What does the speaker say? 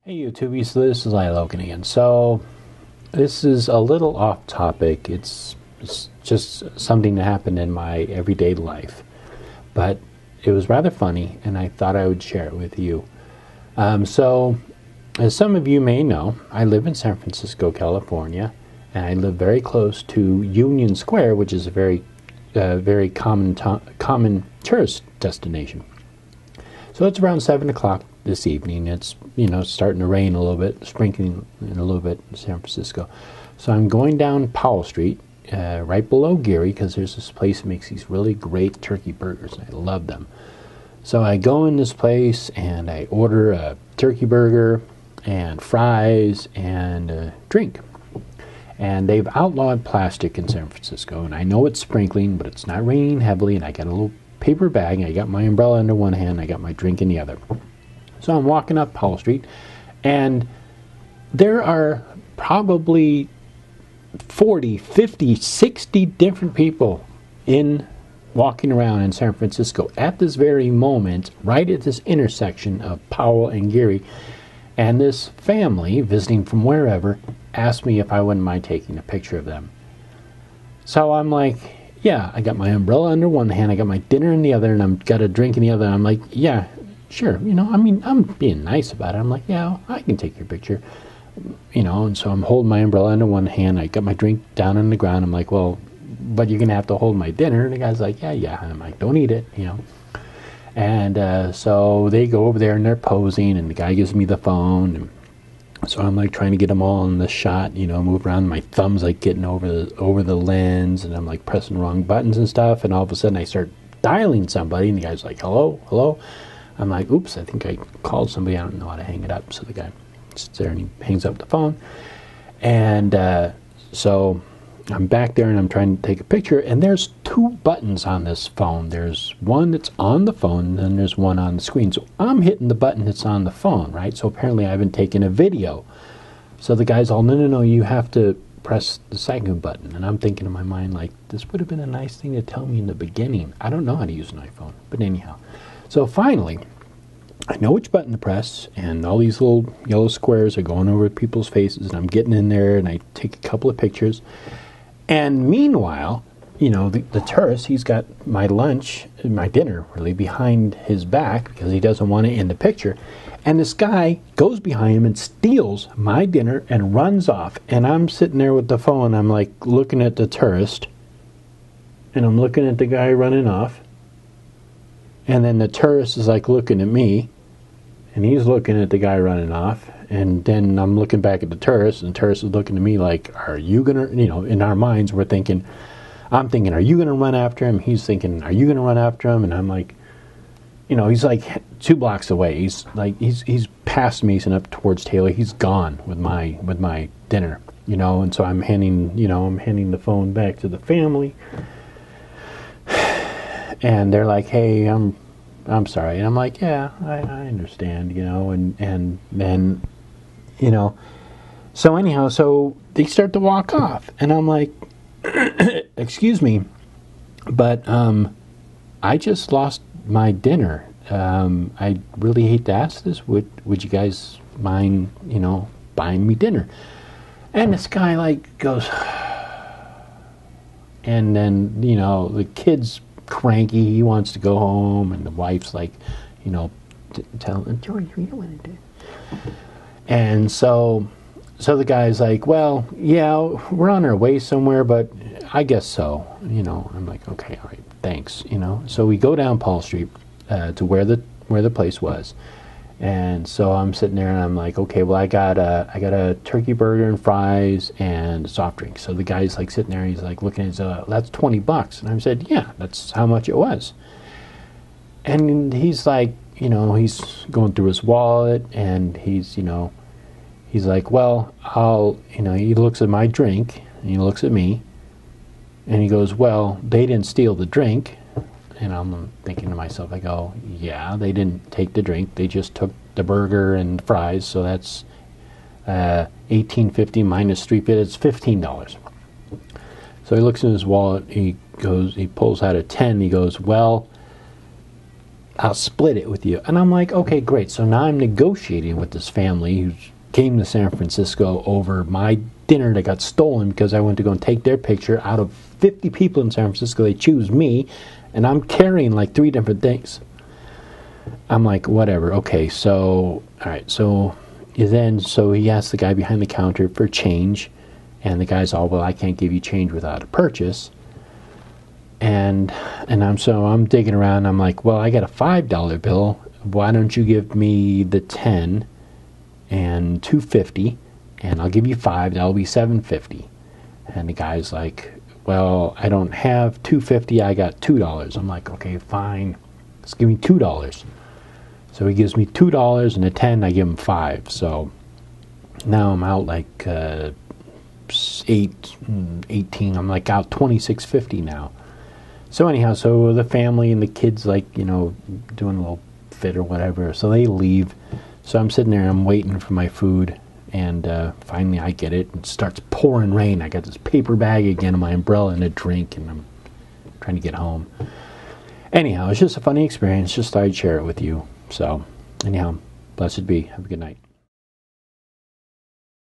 Hey YouTubies, so this is Logan again. So this is a little off topic. It's just something that happened in my everyday life, but it was rather funny, and I thought I would share it with you. So, as some of you may know, I live in San Francisco, California, and I live very close to Union Square, which is a very common tourist destination. So it's around 7 o'clock this evening. It's, starting to rain a little bit, sprinkling in a little bit in San Francisco. So I'm going down Powell Street, right below Geary, because there's this place that makes these really great turkey burgers, and I love them. So I go in this place, and I order a turkey burger, and fries, and a drink. And they've outlawed plastic in San Francisco, and I know it's sprinkling, but it's not raining heavily, and I got a little paper bag, and I got my umbrella under one hand, I got my drink in the other. So I'm walking up Powell Street, and there are probably 40, 50, 60 different people walking around in San Francisco at this very moment, right at this intersection of Powell and Geary. And this family, visiting from wherever, asked me if I wouldn't mind taking a picture of them. So I'm like, yeah, I got my umbrella under one hand, I got my dinner in the other, and I've got a drink in the other. I'm like, yeah, sure. I'm being nice about it. I'm like, yeah, I can take your picture. And so I'm holding my umbrella under one hand. I got my drink down on the ground. I'm like, well, but you're going to have to hold my dinner. And the guy's like, yeah. And I'm like, don't eat it, And so they go over there and they're posing, and the guy gives me the phone. And so I'm like trying to get them all in the shot, move around. My thumb's like getting over the lens, and I'm like pressing the wrong buttons and stuff. And all of a sudden I start dialing somebody, and the guy's like, hello. I'm like, oops, I think I called somebody. I don't know how to hang it up. So the guy sits there and he hangs up the phone. And so I'm back there and I'm trying to take a picture, and there's two buttons on this phone. There's one that's on the phone, and then there's one on the screen. So I'm hitting the button that's on the phone, right? So apparently I haven't taken a video. So the guy's all, no, you have to press the second button. And I'm thinking in my mind, like, this would have been a nice thing to tell me in the beginning. I don't know how to use an iPhone, but anyhow. So finally, I know which button to press, and all these little yellow squares are going over people's faces, and I'm getting in there, and I take a couple of pictures. And meanwhile, the tourist, he's got my dinner, really, behind his back because he doesn't want it in the picture. And this guy goes behind him and steals my dinner and runs off. And I'm sitting there with the phone. I'm like looking at the tourist, and I'm looking at the guy running off. And then the tourist is like looking at me, and he's looking at the guy running off. And then I'm looking back at the tourist, and the tourist is looking at me like, are you going to, in our minds, I'm thinking, are you going to run after him? He's thinking, are you going to run after him? And I'm like, he's like 2 blocks away. He's past Mason up towards Taylor. He's gone with my dinner, and so I'm handing the phone back to the family. And they're like, hey, I'm sorry. And I'm like, yeah, I understand, and then, so anyhow, so they start to walk off, and I'm like, excuse me, but I just lost my dinner. I really hate to ask this. Would you guys mind, buying me dinner? And this guy goes, and then, the kid's cranky, he wants to go home, and the wife's like, tell him, George, we don't want to do it. And so the guy's like, well, yeah, we're on our way somewhere, but I guess so. I'm like, okay, all right, thanks. So we go down Paul Street to where the place was. And so I'm sitting there, and I'm like, okay, well, I got a turkey burger and fries and a soft drink. So the guy's like sitting there, he's like looking at his, that's $20. And I said, yeah, that's how much it was. And he's like, he's going through his wallet, and he's like, well, he looks at my drink, and he looks at me, and he goes, well, they didn't steal the drink. And I'm thinking to myself, I go, yeah, they didn't take the drink. They just took the burger and fries. So that's $18.50 minus $3.50. It's $15. So he looks in his wallet. He pulls out a 10. He goes, well, I'll split it with you. And I'm like, okay, great. So now I'm negotiating with this family who came to San Francisco over my dinner that got stolen because I went to go and take their picture. Out of 50 people in San Francisco, they choose me, and I'm carrying like 3 different things. I'm like, whatever. Okay, so, all right. So he asked the guy behind the counter for change, and the guy's all, well, I can't give you change without a purchase. And I'm digging around. I'm like, well, I got a $5 bill. Why don't you give me the 10 and $2.50, and I'll give you 5. That'll be $7.50. And the guy's like, well, I don't have $2.50. I got $2. I'm like, okay, fine. Just give me $2. So he gives me $2 and a 10. I give him 5. So now I'm out like 18. I'm like out $26.50 now. So anyhow, so the family and the kids, like, you know, doing a little fit or whatever, so they leave. So I'm sitting there and I'm waiting for my food, and finally I get it. It starts pouring rain. I got this paper bag again and my umbrella and a drink, and I'm trying to get home. Anyhow, it's just a funny experience. Just thought I'd share it with you. So anyhow, blessed be. Have a good night.